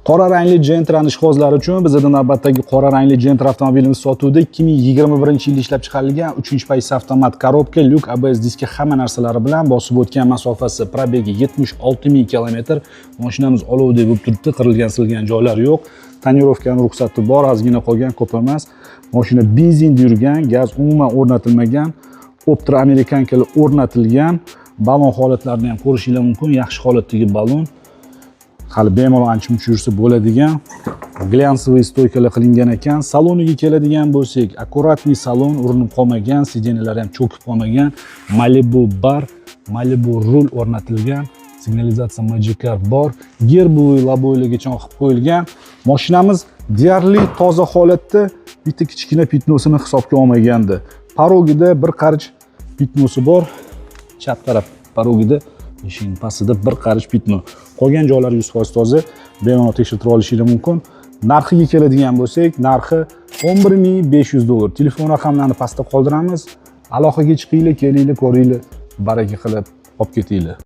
Qora rangli Gentra ishqibozlari uchun bizda navbatdagi qora rangli Gentra avtomobilimiz sotuvda 2021-yilda ishlab chiqarilgan 3-paysi avtomat korobka, lyuk, ABS diski hamma narsalari bilan bosib o'tgan masofasi probegi 76 000 km. Mashinamiz olovdek bo'lib turibdi, qirilgan, silgan joylari yo'q. Tonirovkaning ruxsati bor, ozgina qolgan, ko'p emas. Mashina benzinda yurgan, gaz umuman o'rnatilmagan, Optra amerikankalar o'rnatilgan. Balon holatlarini ham ko'rishingiz mumkin, yaxshi holatdagi balon. Hali bemalol ancha-muncha yursa bo'ladigan, glyansoviy stoykalar qilingan ekan. Saloniga keladigan bo'lsak, akkuratniy salon, urinib qolmagan, sidenyalar ham cho'kib qolmagan. Malibu bar, Malibu rul o'rnatilgan, signalizatsiya Magic Car bor, gerbovoy laboylargacha qilib qo'yilgan. Mashinamiz deyarli toza holatda, bitta kichkina pitnosini hisobga olmaganda. Parogida bir qarich pitnosi bor, chap taraf parogida eshikning pastida bir qarich pitno. Qolgan joylari 100% toza, bemalol tekshirib olishingiz mumkin. Narxiga keladigan bo'lsak, narxi $11,500. Telefon raqamlarini pastda qoldiramiz. Aloqaga chiqinglar, kelinglar, ko'ringlar, baraka qilib olib ketinglar.